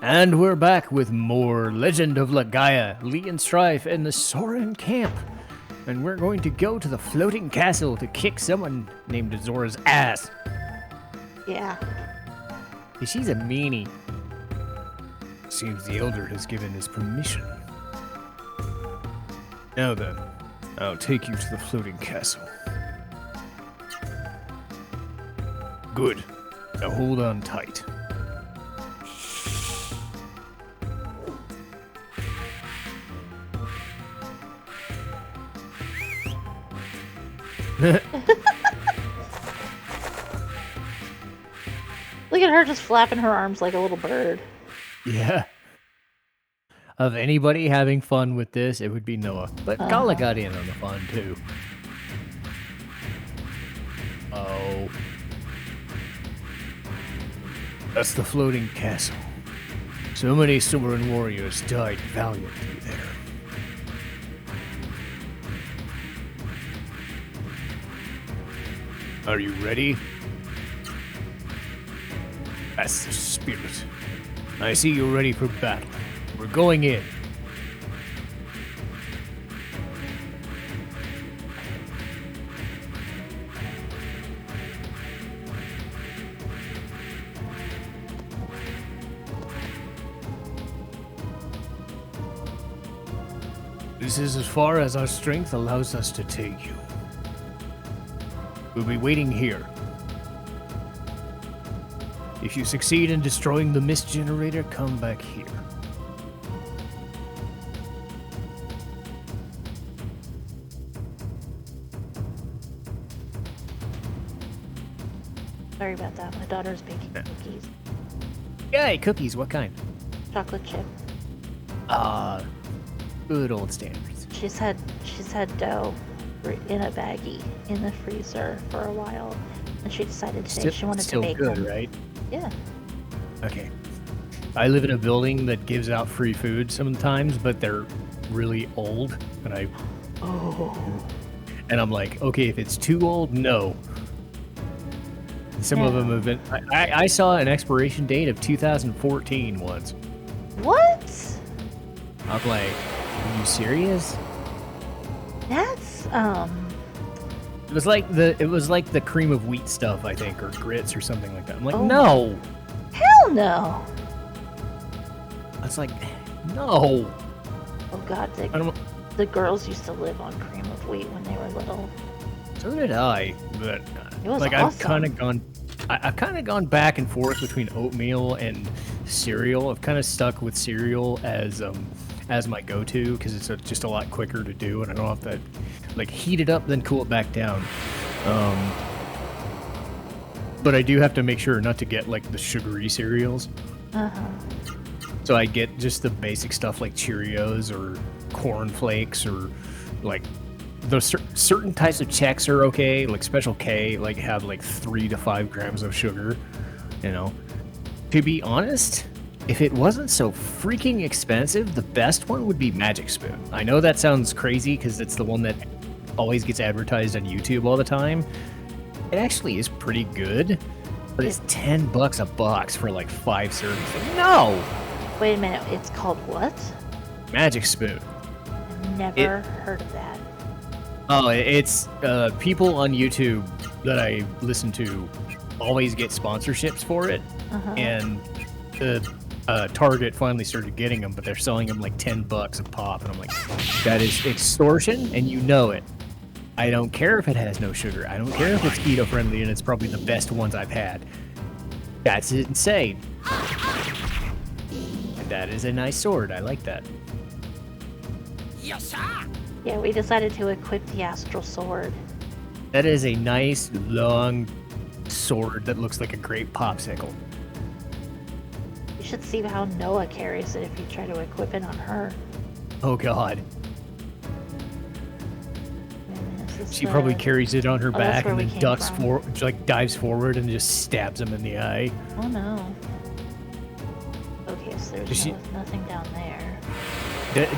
And we're back with more Legend of Legaia, Citizen Strife, and the Soren camp. And we're going to go to the floating castle to kick someone named Azora's ass. Yeah. She's a meanie. Seems the Elder has given his permission. Now then, I'll take you to the floating castle. Good. Now hold on tight. Look at her just flapping her arms like a little bird. Yeah. Of anybody having fun with this, it would be Noah. But Kala got in on the fun, too. Oh. That's the floating castle. So many Soren warriors died valiantly there. Are you ready? That's the spirit. I see you're ready for battle. We're going in. This is as far as our strength allows us to take you. We'll be waiting here. If you succeed in destroying the mist generator, come back here. Sorry about that. My daughter's baking cookies. Yay, cookies, what kind? Chocolate chip. Good old standards. She's had dough in a baggie in the freezer for a while, and she decided today she wanted to bake good, them. Right? Yeah. Okay. I live in a building that gives out free food sometimes, but they're really old, and I'm like, okay, if it's too old, no. Some of them have been. I saw an expiration date of 2014 once. What? I'm like, are you serious? That's It was like the cream of wheat stuff, I think, or grits or something like that. I'm like, Oh. no. Hell no. It's like, no. Oh God, the girls used to live on cream of wheat when they were little. So did I, but It was like awesome. I've kind of gone back and forth between oatmeal and cereal. I've kind of stuck with cereal as my go-to because it's just a lot quicker to do, and I don't have to like heat it up then cool it back down. But I do have to make sure not to get like the sugary cereals. So I get just the basic stuff like Cheerios or Corn Flakes or like those certain types of Chex are okay. Like Special K, like have like 3 to 5 grams of sugar. You know, to be honest, if it wasn't so freaking expensive, the best one would be Magic Spoon. I know that sounds crazy because it's the one that always gets advertised on YouTube all the time. It actually is pretty good, but it's $10 a box for like 5 servings. Like, no! Wait a minute, it's called what? Magic Spoon. I've never heard of that. Oh, it's people on YouTube that I listen to always get sponsorships for it, and Target finally started getting them, but they're selling them like $10 a pop, and I'm like, that is extortion, and you know it. I don't care if it has no sugar. I don't care if it's keto friendly, and it's probably the best ones I've had. That's insane. And that is a nice sword. I like that. Yeah, we decided to equip the astral sword. That is a nice long sword that looks like a great popsicle. You should see how Noah carries it if you try to equip it on her. Oh God. Is this She probably carries it on her that's back where and we then came ducks from. forward, like dives forward and just stabs him in the eye. Oh no. Okay, so there's nothing down there.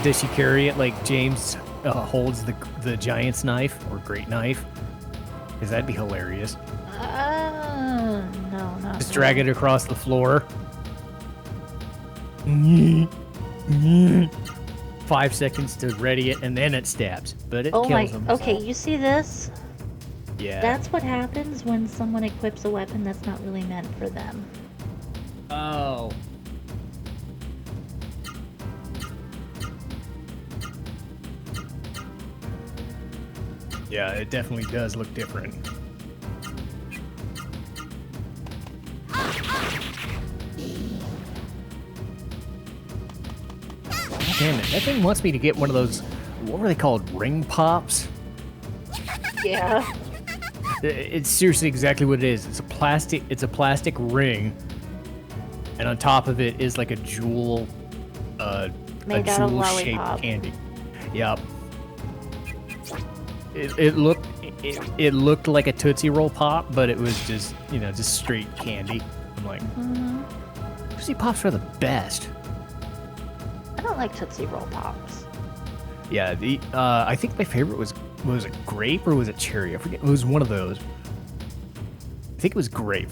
Does she carry it like James holds the giant's knife or great knife? Because that'd be hilarious. No, not Just drag it across the floor. 5 seconds to ready it, and then it stabs, but it Oh kills my. them. Okay, you see this? Yeah. That's what happens when someone equips a weapon that's not really meant for them. Oh. Yeah, it definitely does look different. Damn it, that thing wants me to get one of those, what were they called, ring pops? Yeah. It's seriously exactly what it is. It's a plastic ring, and on top of it is like a jewel, Made out of jewel-shaped lollipop. candy. Yep. It looked like a Tootsie Roll pop, but it was just, you know, just straight candy. I'm like, Tootsie Pops are the best. I don't like Tootsie Roll Pops. Yeah, I think my favorite was it grape or was it cherry? I forget. It was one of those. I think it was grape.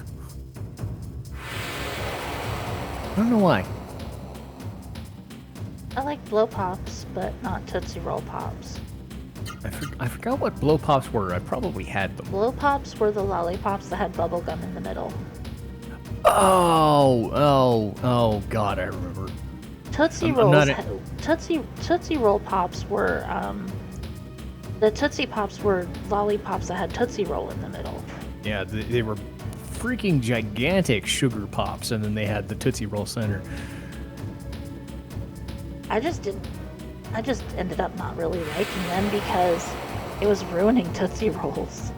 I don't know why. I like Blow Pops, but not Tootsie Roll Pops. I forgot what blow pops were. I probably had them. Blow Pops were the lollipops that had bubble gum in the middle. Oh, God, I remember. Tootsie Roll Pops were the Tootsie Pops were lollipops that had Tootsie Roll in the middle. Yeah, they were freaking gigantic sugar pops, and then they had the Tootsie Roll center. I just ended up not really liking them because it was ruining Tootsie Rolls.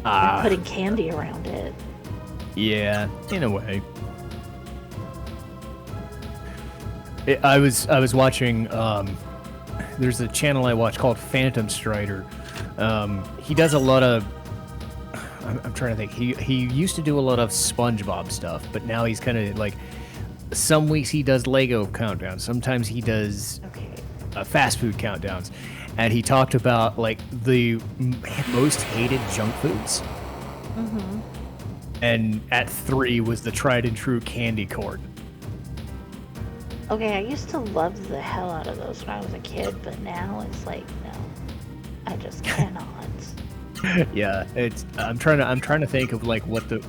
And putting candy around it. Yeah, in a way. I was watching, there's a channel I watch called Phantom Strider. He does a lot of, I'm trying to think, he used to do a lot of SpongeBob stuff, but now he's kind of like, some weeks he does Lego countdowns, sometimes he does fast food countdowns, and he talked about like the most hated junk foods. Mm-hmm. And at 3 was the tried and true candy corn. Okay, I used to love the hell out of those when I was a kid, but now it's like, no, I just cannot. Yeah, I'm trying to think of like what the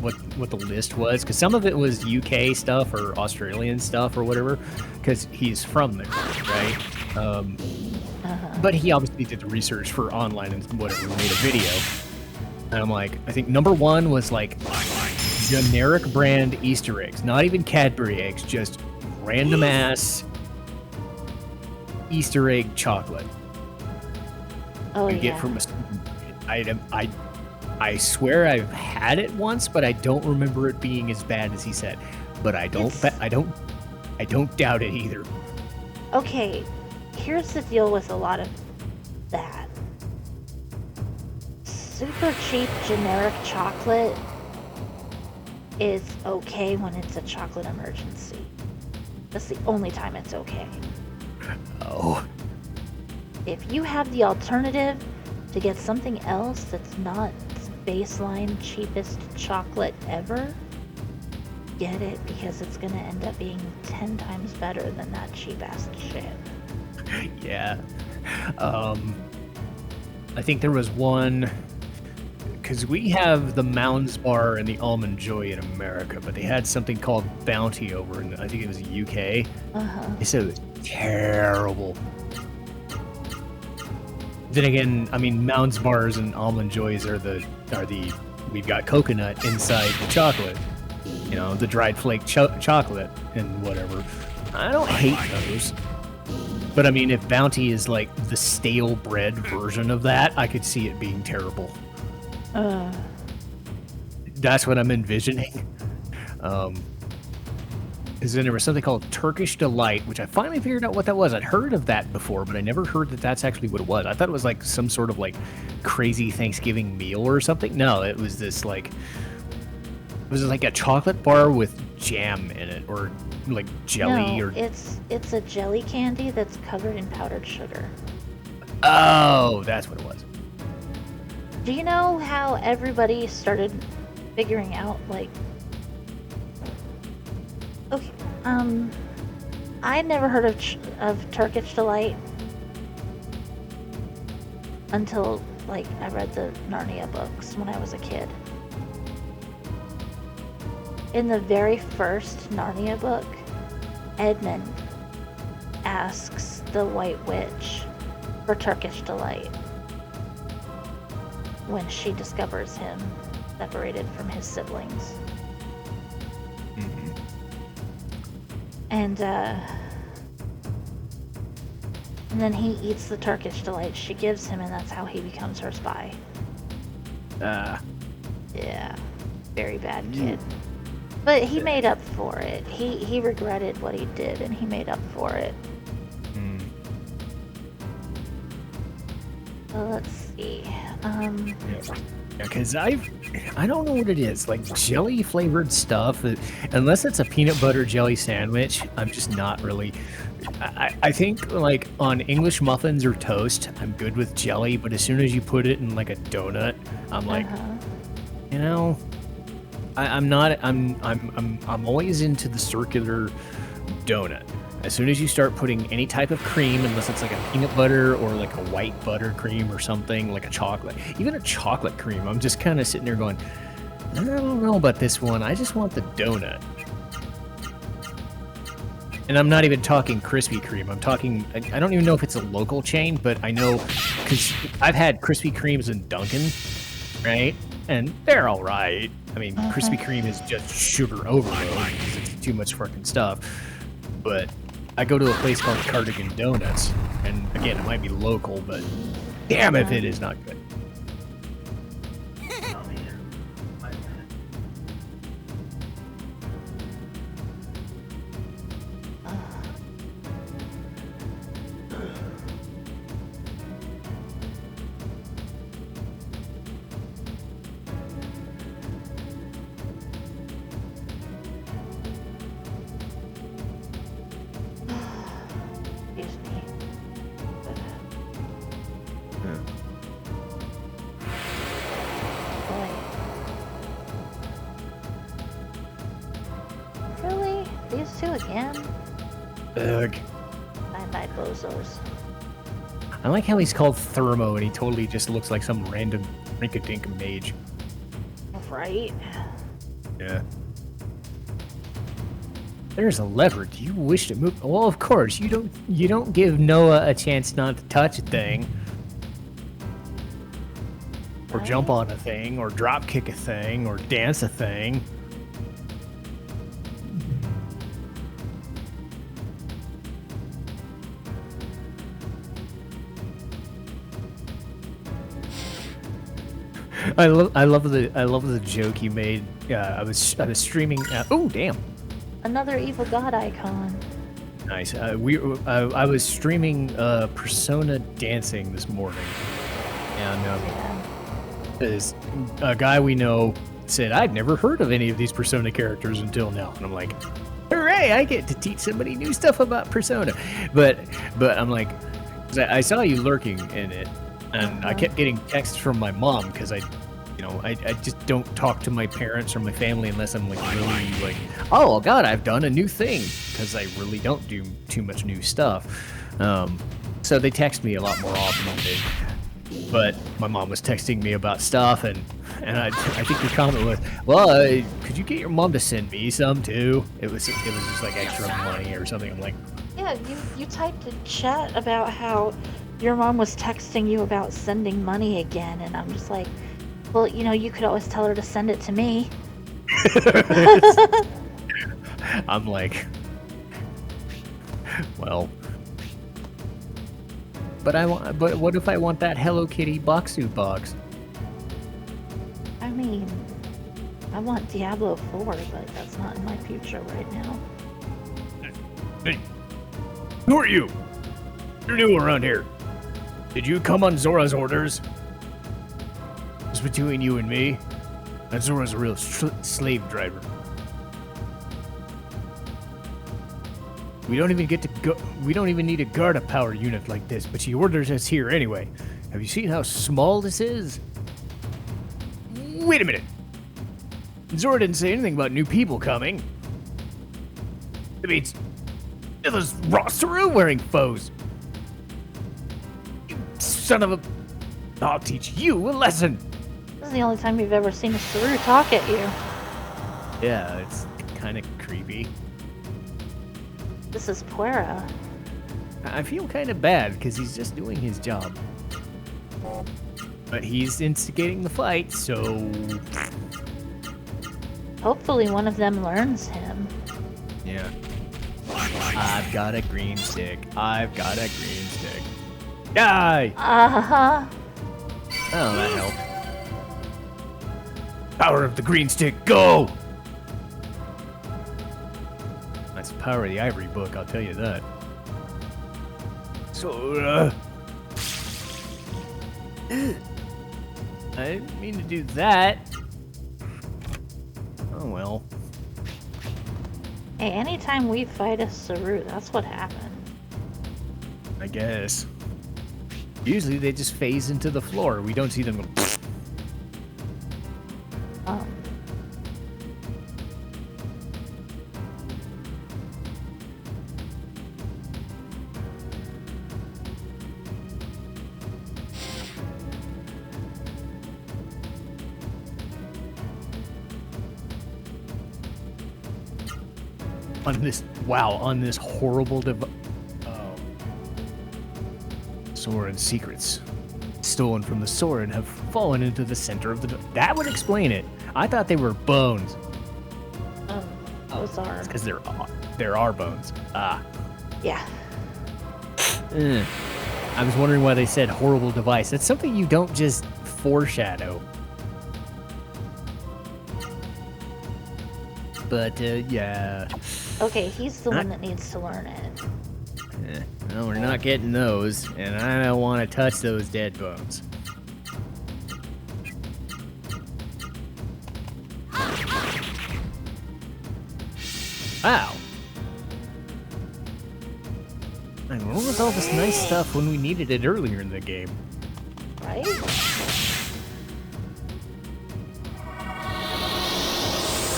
list was, because some of it was UK stuff or Australian stuff or whatever, because he's from there, right? But he obviously did the research for online and whatever, made a video. And I'm like, I think number 1 was like generic brand Easter eggs, not even Cadbury eggs, just random ass Easter egg chocolate. Oh, you get from a item. I swear I've had it once, but I don't remember it being as bad as he said. But I don't doubt it either. Okay, here's the deal with a lot of that. Super cheap generic chocolate is okay when it's a chocolate emergency. That's the only time it's okay. Oh. If you have the alternative to get something else that's not baseline cheapest chocolate ever, get it, because it's gonna end up being 10 times better than that cheap ass shit. Yeah. I think there was one, because we have the Mounds Bar and the Almond Joy in America, but they had something called Bounty over in, I think it was the UK. They said it was terrible. Then again, I mean, Mounds Bars and Almond Joys are the we've got coconut inside the chocolate, you know, the dried flake chocolate and whatever. I don't hate those, but I mean, if Bounty is like the stale bread version of that, I could see it being terrible. That's what I'm envisioning. Because then there was something called Turkish Delight, which I finally figured out what that was. I'd heard of that before, but I never heard that that's actually what it was. I thought it was like some sort of like crazy Thanksgiving meal or something. No, it was this like, it was like a chocolate bar with jam in it, or like jelly. No, or it's a jelly candy that's covered in powdered sugar. Oh, that's what it was. Do you know how everybody started figuring out, like, okay, I had never heard of Turkish Delight until, like, I read the Narnia books when I was a kid. In the very first Narnia book, Edmund asks the White Witch for Turkish Delight when she discovers him separated from his siblings. Mm-hmm. And then he eats the Turkish Delight she gives him, and that's how he becomes her spy. Yeah, very bad kid. But he made up for it. He regretted what he did, and he made up for it. So let's see. Because I don't know what it is. Like jelly flavored stuff, unless it's a peanut butter jelly sandwich, I'm just not really. I think like on English muffins or toast, I'm good with jelly. But as soon as you put it in like a donut, I'm like, you know. I'm not. I'm always into the circular donut. As soon as you start putting any type of cream, unless it's like a peanut butter or like a white butter cream or something, like a chocolate, even a chocolate cream, I'm just kind of sitting there going, I don't know about this one. I just want the donut. And I'm not even talking Krispy Kreme. I'm talking. I don't even know if it's a local chain, but I know because I've had Krispy Kremes in Dunkin', right? And they're all right. I mean, Krispy Kreme is just sugar overload because it's too much fucking stuff. But I go to a place called Cardigan Donuts, and again, it might be local, but damn if it is not good. These two again? Ugh. Bye-bye, bozos. I like how he's called Thermo, and he totally just looks like some random rink-a-dink mage. Right? Yeah. There's a lever. Do you wish to move? Well, of course. You don't give Noah a chance not to touch a thing. Or jump on a thing, or drop kick a thing, or dance a thing. I love the joke you made. I was streaming. Oh damn! Another evil god icon. Nice. I was streaming Persona dancing this morning, and a guy we know said, "I've never heard of any of these Persona characters until now," and I'm like, "Hooray! I get to teach somebody new stuff about Persona." But I'm like, I saw you lurking in it. And I kept getting texts from my mom because I just don't talk to my parents or my family unless I'm like really like, oh God, I've done a new thing, because I really don't do too much new stuff. So they text me a lot more often than they. But my mom was texting me about stuff, and I think your comment was, well, could you get your mom to send me some too? It was just like extra money or something. I'm like, yeah, you typed in chat about how your mom was texting you about sending money again, and I'm just like, well, you could always tell her to send it to me. I'm like, well, but what if I want that Hello Kitty Boxu box? I mean, I want Diablo 4, but that's not in my future right now. Hey, who are you? You're new around here. Did you come on Zora's orders? It's between you and me. And Zora's a real slave driver. We don't even need to guard a power unit like this, but she orders us here anyway. Have you seen how small this is? Wait a minute. Zora didn't say anything about new people coming. They're those raw Saru wearing foes. You son of a... I'll teach you a lesson. This is the only time you've ever seen a Saru talk at you. Yeah, it's kind of creepy. This is Puera. I feel kind of bad because he's just doing his job. But he's instigating the fight, so... Hopefully one of them learns him. Yeah. I've got a green stick. I've got a green stick. Die! Uh-huh. Oh, that helped. Power of the green stick, go! That's the power of the ivory book, I'll tell you that. So, I didn't mean to do that. Oh well. Hey, anytime we fight a Saru, that's what happened. I guess. Usually they just phase into the floor. We don't see them go. On this horrible Soren secrets stolen from the Soren have fallen into the center of the... That would explain it. I thought they were bones. Those are... It's because there are bones. Ah. Yeah. I was wondering why they said horrible device. That's something you don't just foreshadow. But, yeah... Okay, he's the one that needs to learn it. Well, we're not getting those, and I don't want to touch those dead bones. Wow. Man, where was all this nice stuff when we needed it earlier in the game? Right?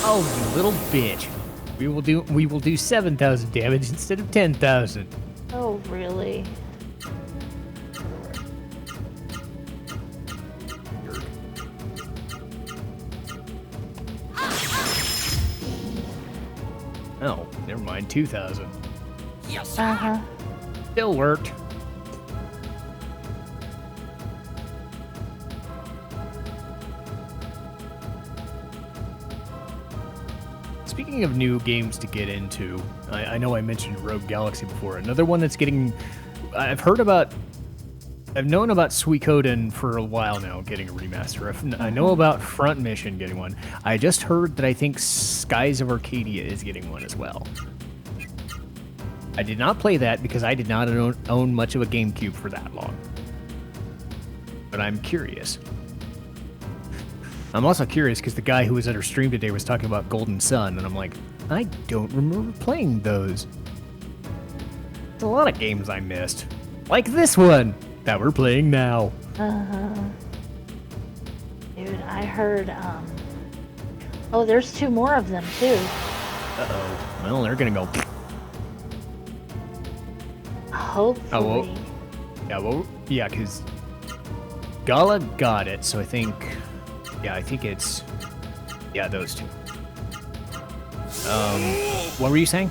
Oh, you little bitch. We will do 7,000 damage instead of 10,000. Oh, really? Oh, never mind, 2,000. Yes. Uh-huh. Still worked. Speaking of new games to get into, I know I mentioned Rogue Galaxy before. Another one that's getting... I've known about Suikoden for a while now getting a remaster. I know about Front Mission getting one. I just heard that I think Skies of Arcadia is getting one as well. I did not play that because I did not own much of a GameCube for that long. But I'm curious. I'm also curious because the guy who was at our stream today was talking about Golden Sun, and I'm like, I don't remember playing those. There's a lot of games I missed. Like this one that we're playing now. Uh-huh. Dude, I heard, oh, there's 2 more of them, too. Uh-oh. Well, they're gonna go... Hopefully. Oh, well, yeah, because Gala got it, so I think... Yeah, I think it's... Yeah, those 2. What were you saying?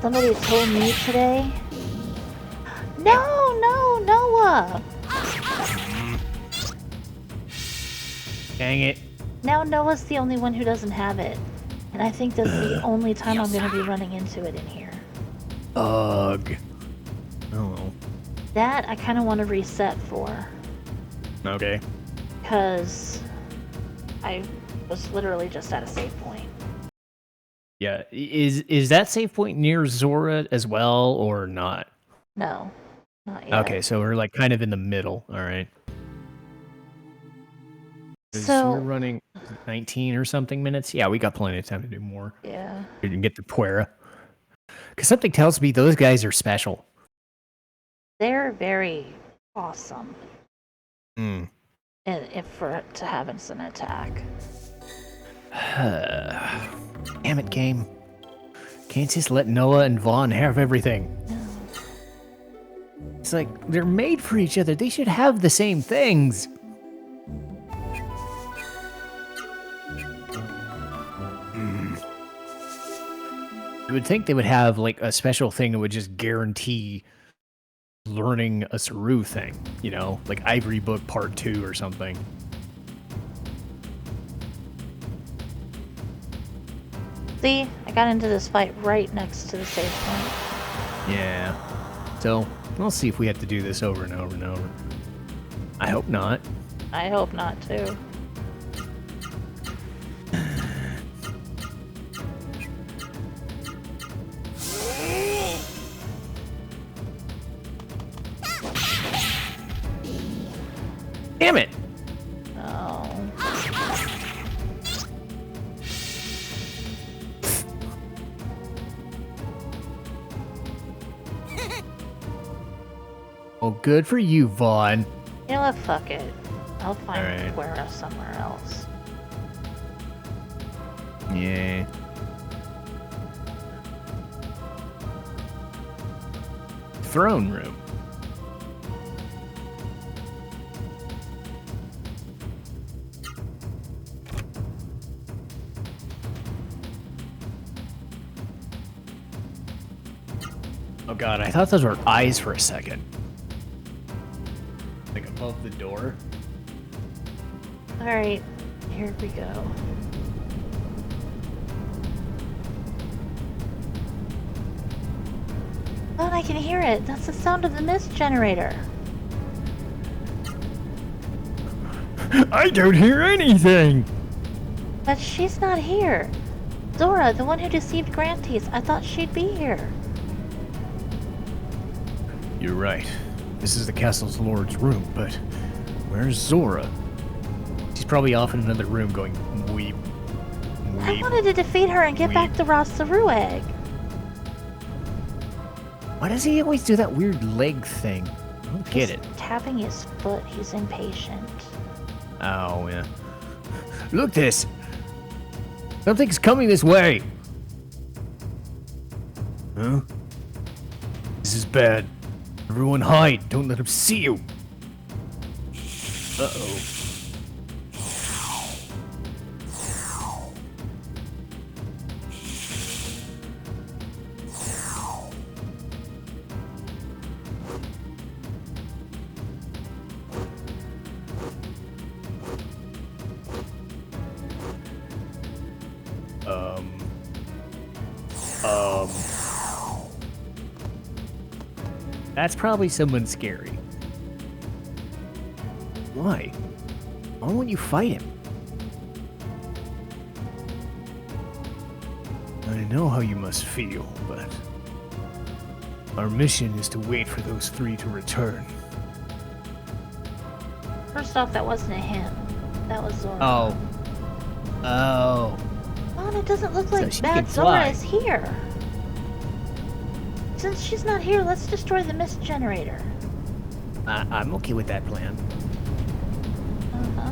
Somebody told me today... No, Noah! Dang it. Now Noah's the only one who doesn't have it. And I think that's the only time I'm going to be running into it in here. Ugh. Oh. That I kind of want to reset for. Okay. Because I was literally just at a save point. Yeah, is that save point near Zora as well, or not? No, not yet. Okay, so we're like kind of in the middle. All right. So we're running 19 or something minutes. Yeah, we got plenty of time to do more. Yeah. We can get the Puera. Because something tells me those guys are special. They're very awesome. Hmm. If for it to have as an attack. Damn it, game. Can't just let Noah and Vaughn have everything. No. It's like, they're made for each other. They should have the same things. You would think they would have, like, a special thing that would just guarantee learning a Saru thing. You know? Like Ivory Book Part 2 or something. See? I got into this fight right next to the save point. Yeah. So, we'll see if we have to do this over and over and over. I hope not. I hope not, too. Damn it! Oh. Well, good for you, Vaughn. You know what? Fuck it. I'll find Alright. Guerra somewhere else. Yeah. Throne room. Oh god, I thought those were eyes for a second. Like above the door. Alright, here we go. Oh, and I can hear it. That's the sound of the mist generator. I don't hear anything! But she's not here. Zora, the one who deceived Grantees, I thought she'd be here. You're right. This is the castle's lord's room, but where's Zora? She's probably off in another room going, weep. I wanted to defeat her and get back the raw Saru egg. Why does he always do that weird leg thing? I don't get it. Tapping his foot, he's impatient. Oh, yeah. Look this! Something's coming this way! Huh? This is bad. Everyone hide. Don't let him see you. Uh-oh. That's probably someone scary. Why? Why won't you fight him? I know how you must feel, but our mission is to wait for those three to return. First off, that wasn't a him. That was Zora. Oh. Oh. Oh, and it doesn't look So like she Bad can Zora fly. is here. Since she's not here, let's destroy the mist generator. I'm okay with that plan. Uh-huh.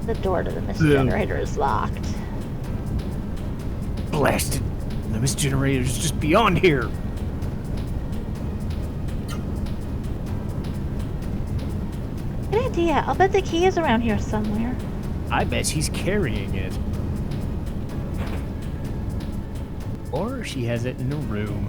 The door to the mist Yeah. generator is locked. Blasted. The mist generator's just beyond here. Good idea. I'll bet the key is around here somewhere. I bet she's carrying it. Or she has it in a room.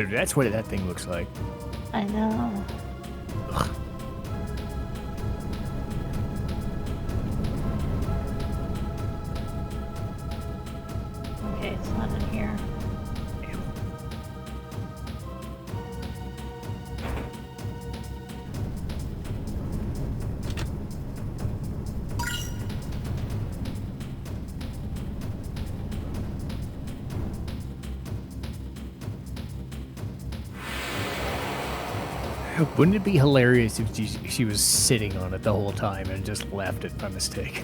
That's what that thing looks like. I know. Ugh. Okay, it's not in here. Wouldn't it be hilarious if she was sitting on it the whole time and just left it by mistake?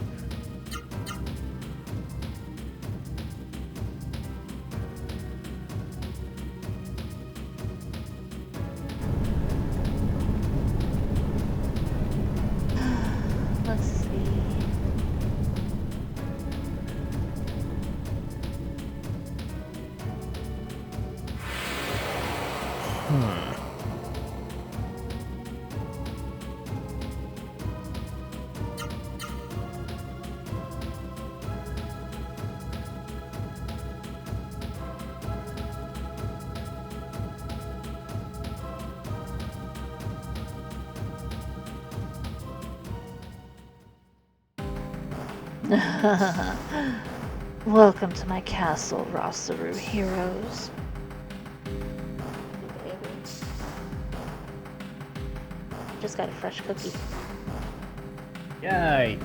Welcome to my castle, Rosaru heroes. Just got a fresh cookie. Yay!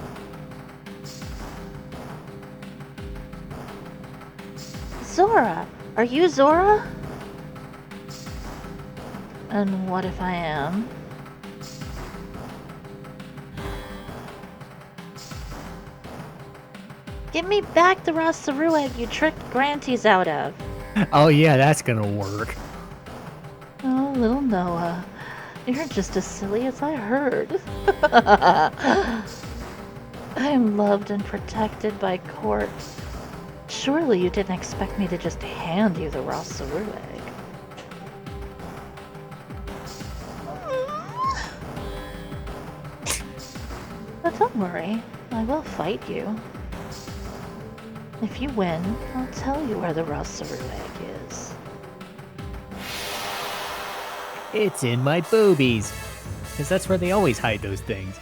Zora! Are you Zora? And what if I am? Give me back the Rosaru egg you tricked Granties out of. Oh yeah, that's gonna work. Oh, little Noah. You're just as silly as I heard. I am loved and protected by court. Surely you didn't expect me to just hand you the Rosaru egg. But don't worry, I will fight you. If you win, I'll tell you where the Rosaru egg is. It's in my boobies. Because that's where they always hide those things.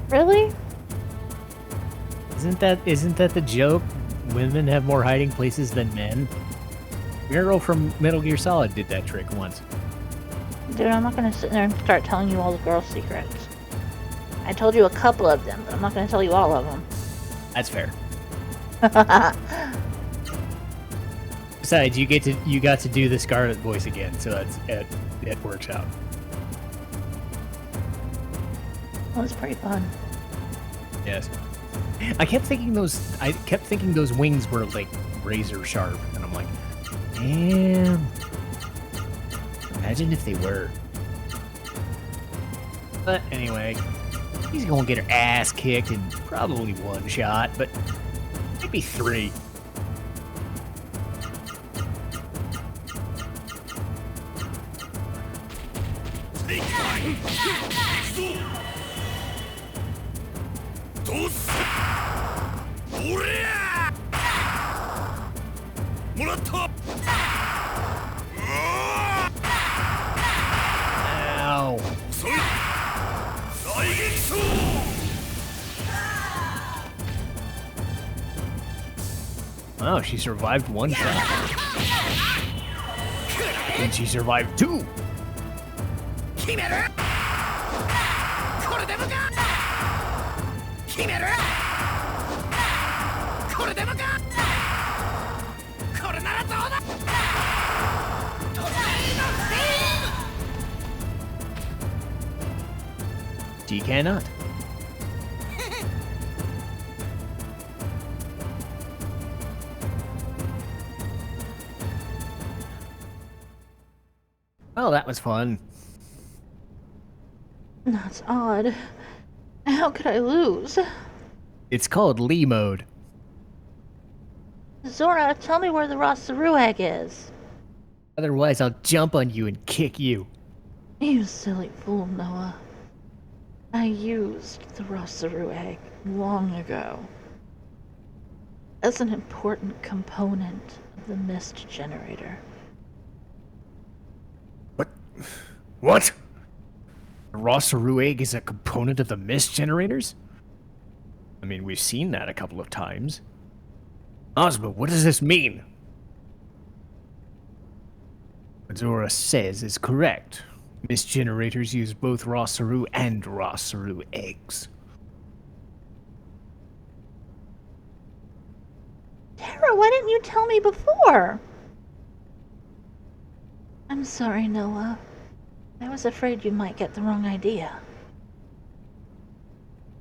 Really? Isn't that the joke? Women have more hiding places than men? Miro from Metal Gear Solid did that trick once. Dude, I'm not gonna sit there and start telling you all the girl secrets. I told you a couple of them, but I'm not gonna tell you all of them. That's fair. Besides, you got to do the Scarlet voice again, so it works out. That was pretty fun. Yes. I kept thinking those wings were like razor sharp, and I'm like, damn. Imagine if they were. But anyway, he's gonna get her ass kicked in probably one shot, but maybe three. Ow. Wow, she survived one shot. And she survived two. She cannot. Well, that was fun. That's odd. How could I lose? It's called Lee mode. Zora, tell me where the Rosaru egg is. Otherwise, I'll jump on you and kick you. You silly fool, Noah. I used the Rosaru egg long ago as an important component of the mist generator. What? The Rosaru egg is a component of the mist generators? I mean, we've seen that a couple of times. Ozma, what does this mean? What Zora says is correct. Mist generators use both Rosaru and Rosaru eggs. Tara, why didn't you tell me before? I'm sorry, Noah. I was afraid you might get the wrong idea.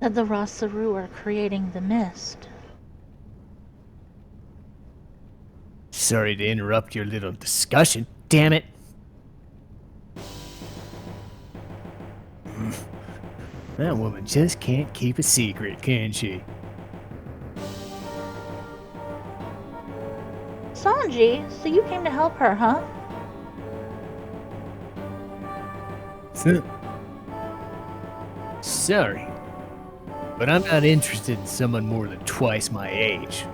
That the Rosaru are creating the mist. Sorry to interrupt your little discussion, damn it. That woman just can't keep a secret, can she? Sanji, so you came to help her, huh? Sorry, but I'm not interested in someone more than twice my age.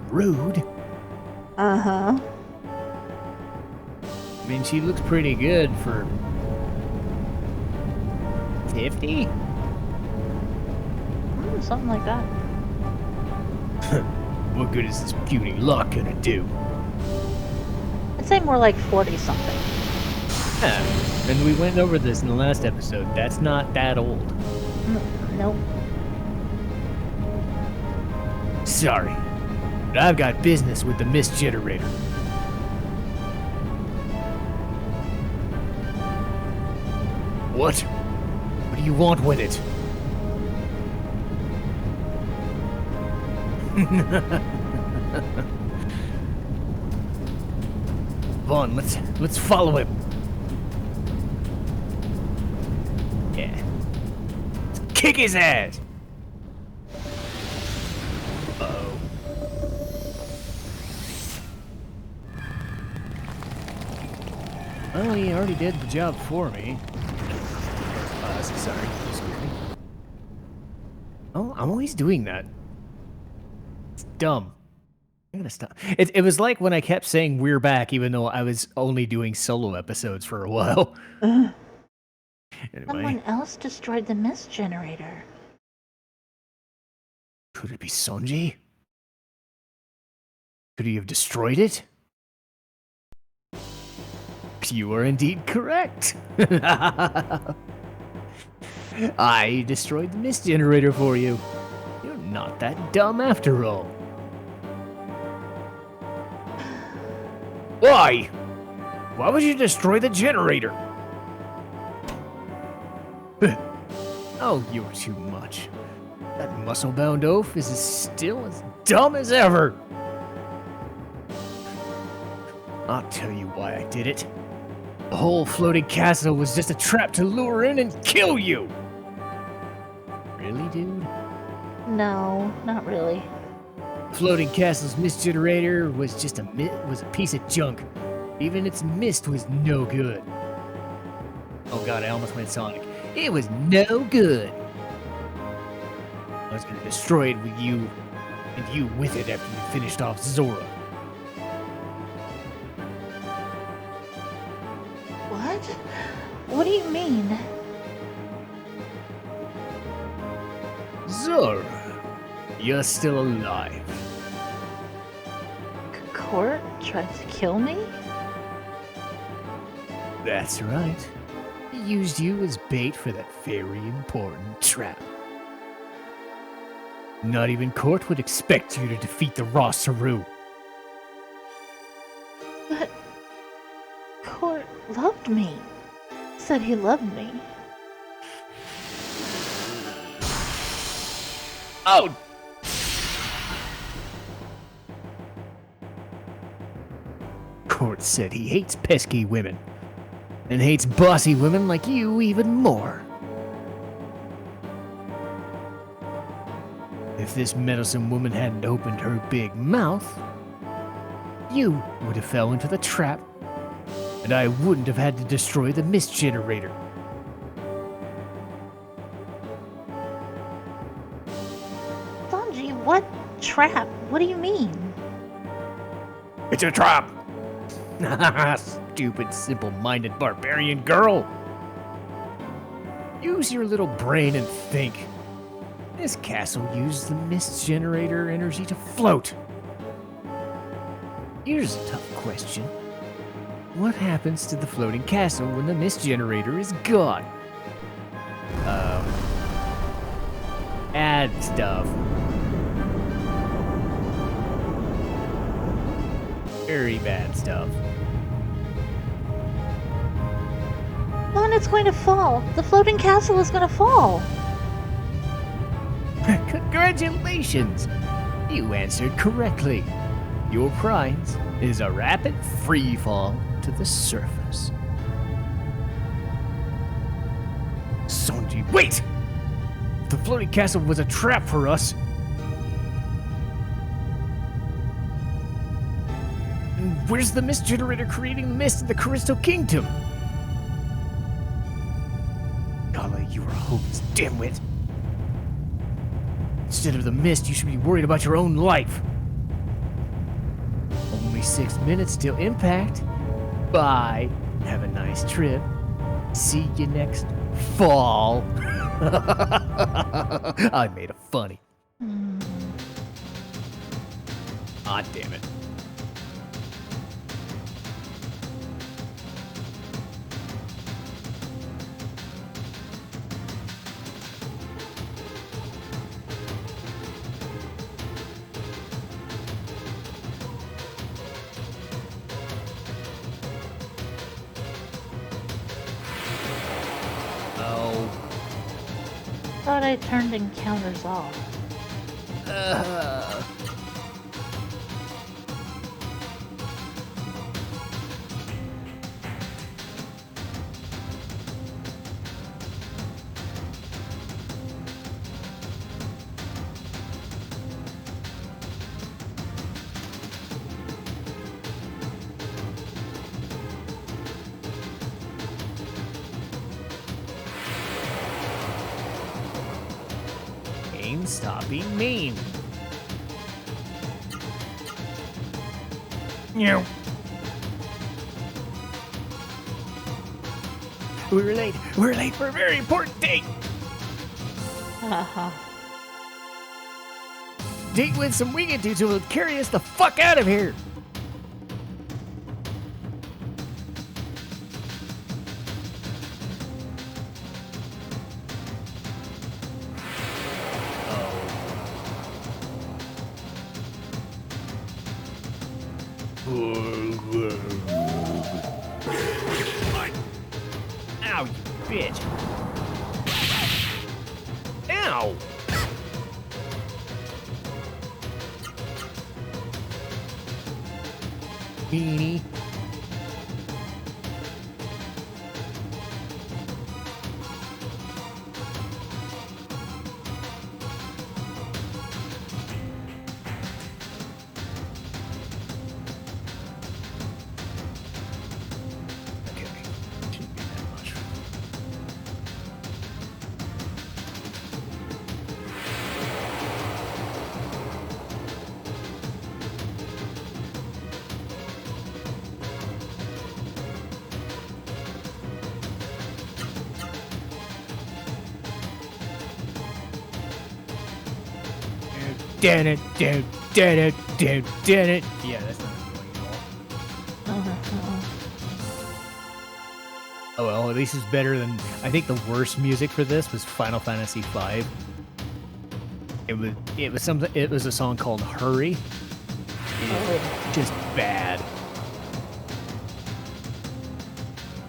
Rude. Uh-huh. I mean, she looks pretty good for 50? Something like that. What good is this puny luck gonna do? I'd say more like 40-something. Yeah, and we went over this in the last episode. That's not that old. Nope. Sorry, but I've got business with the mist generator. What? What do you want with it? Vaughn, let's follow him. Yeah. Let's kick his ass. Uh-oh. Well, he already did the job for me. Sorry. Excuse me. Oh, I'm always doing that. It's dumb. I'm gonna stop. It was like when I kept saying we're back, even though I was only doing solo episodes for a while. Anyway. Someone else destroyed the mist generator. Could it be Sanji? Could he have destroyed it? You are indeed correct. I destroyed the mist generator for you. You're not that dumb after all. Why? Why would you destroy the generator? Oh, you're too much. That muscle-bound oaf is still as dumb as ever. I'll tell you why I did it. The whole floating castle was just a trap to lure in and kill you. Really, dude? No, not really. Floating castle's mist generator was just a piece of junk. Even its mist was no good. Oh god, I almost went Sonic. It was no good. I was gonna destroy it with you, and you with it after you finished off Zora. What? What do you mean? Zora, you're still alive. Court tried to kill me? That's right. He used you as bait for that very important trap. Not even Court would expect you to defeat the raw Saru. But Court loved me. Said he loved me. Oh! Court said he hates pesky women. And hates bossy women like you even more. If this meddlesome woman hadn't opened her big mouth, you would have fell into the trap, and I wouldn't have had to destroy the mist generator. Sanji, what trap? What do you mean? It's a trap! Stupid, simple-minded barbarian girl! Use your little brain and think. This castle used the mist generator energy to float. Here's a tough question. What happens to the floating castle when the mist generator is gone? Add stuff. Very bad stuff. Mom, it's going to fall. The floating castle is going to fall. Congratulations! You answered correctly. Your prize is a rapid free fall to the surface. Sanji, wait! The floating castle was a trap for us. Then where's the mist generator creating the mist in the Crystal Kingdom? Golly, you are a hopeless dimwit. Instead of the mist, you should be worried about your own life. Only 6 minutes till impact. Bye. Have a nice trip. See you next fall. I made it funny. Ah, damn it. Thought I turned encounters off. Stop being mean. No. We're late. We're late for a very important date. Date with some winged dudes who will carry us the fuck out of here. Ow, you bitch. Ow! Beanie. Yeah, that's not annoying at all. Oh well, at least it's better than. I think the worst music for this was Final Fantasy V. It was something. It was a song called "Hurry." Just bad.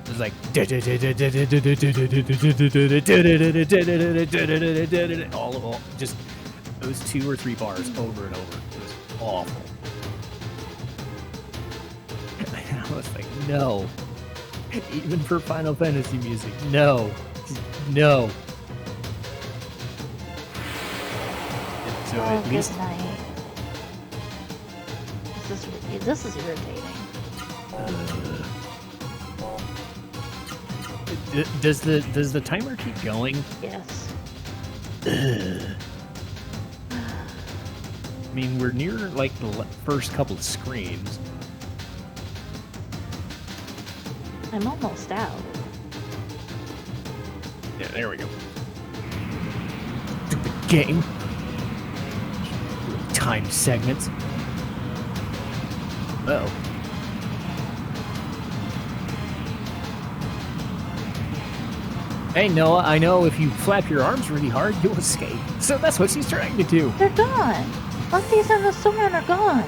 It was like all just. Those 2 or 3 bars over and over. It was awful. And I was like, no. Even for Final Fantasy music, no. No. And so at least... Good night. This is irritating. Does the timer keep going? Yes. I mean, we're near, like, the first couple of screens. I'm almost out. Yeah, there we go. Stupid game. Time segments. Uh-oh. Hey, Noah, I know if you flap your arms really hard, you'll escape. So that's what she's trying to do. They're gone. Monkeys and the Soren are gone.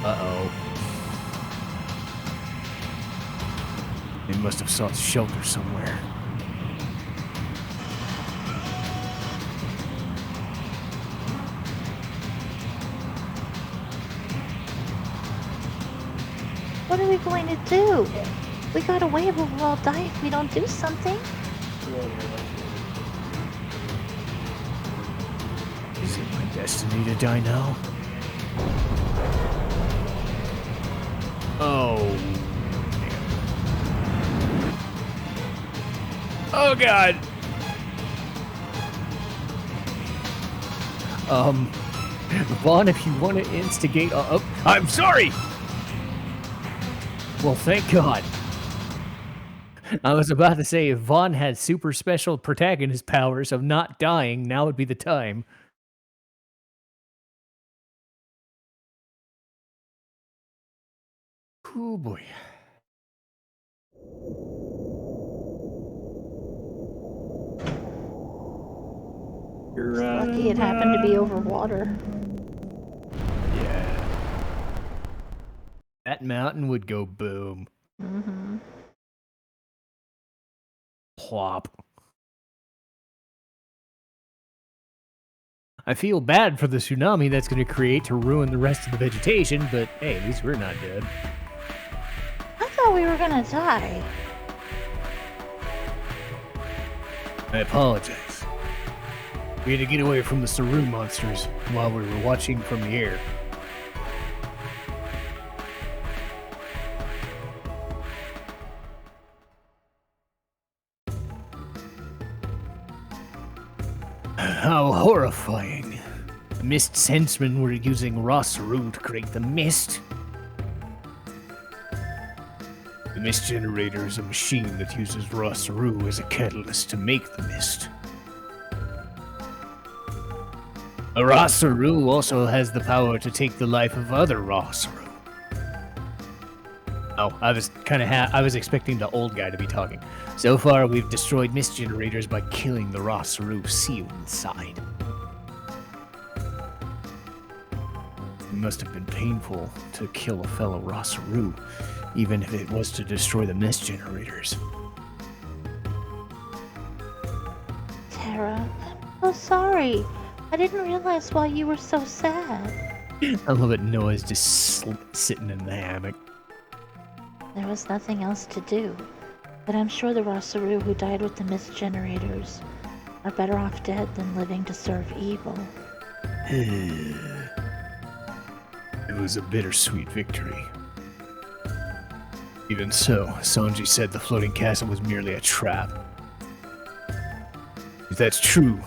Uh-oh. They must have sought shelter somewhere. What are we going to do? We got away, but we'll all die if we don't do something. Is it my destiny to die now? Oh, man. Oh, God. Vaughn, if you want to instigate... I'm sorry! Well, thank God. I was about to say, if Vaughn had super special protagonist powers of not dying, now would be the time. Oh, boy. It's lucky it happened to be over water. Yeah. That mountain would go boom. Mm-hmm. Plop. I feel bad for the tsunami that's going to create to ruin the rest of the vegetation, but hey, at least we're not dead. I thought we were gonna die. I apologize. We had to get away from the Saru monsters while we were watching from the air. How horrifying. The Mist Sensemen were using raw Saru to create the mist. The mist generator is a machine that uses raw Saru as a catalyst to make the mist. A raw Saru also has the power to take the life of other raw Saru. Oh, I was expecting the old guy to be talking. So far, we've destroyed mist generators by killing the raw Saru sealed inside. It must have been painful to kill a fellow raw Saru, even if it was to destroy the mist generators. Tara, I'm so sorry. I didn't realize why you were so sad. I love it. Noah's just sitting in the hammock. There was nothing else to do. But I'm sure the Rosaru who died with the mist generators are better off dead than living to serve evil. It was a bittersweet victory. Even so, Sanji said the floating castle was merely a trap. If that's true,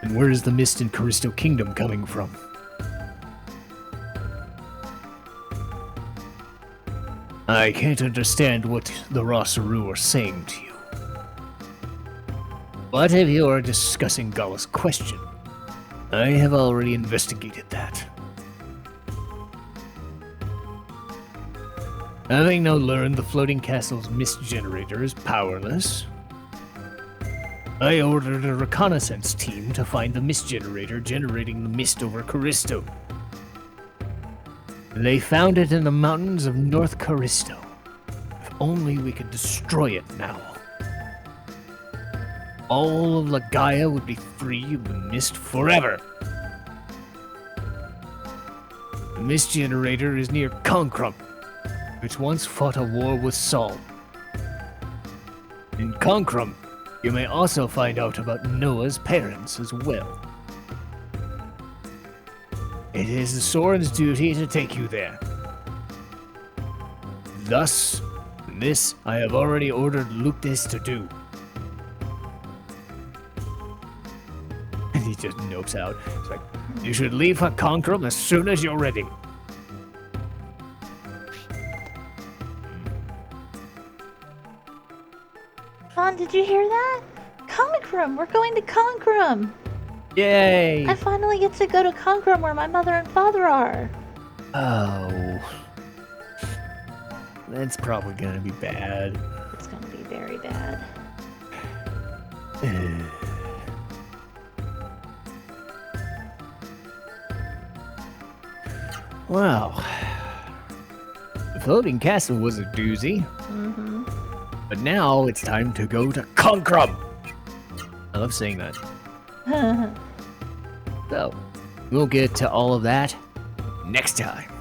then where is the mist in Callisto Kingdom coming from? I can't understand what the Rosaru are saying to you. But if you are discussing Gala's question, I have already investigated that. Having now learned the floating castle's mist generator is powerless, I ordered a reconnaissance team to find the mist generator generating the mist over Callisto. They found it in the mountains of North Callisto. If only we could destroy it now. All of Legaia would be free of the mist forever. The mist generator is near Konkrum, which once fought a war with Saul. In Konkrum, you may also find out about Noah's parents as well. It is the Soren's duty to take you there. Thus, this I have already ordered LeighClipse to do. And he just nopes out. It's like, you should leave for Konkrum as soon as you're ready. Vaughn, did you hear that? Konkrum! We're going to Konkrum! Yay! I finally get to go to Konkrum where my mother and father are. Oh. That's probably gonna be bad. It's gonna be very bad. Wow. The floating castle was a doozy. Mm-hmm. But now it's time to go to Konkrum! I love saying that. So, we'll get to all of that next time.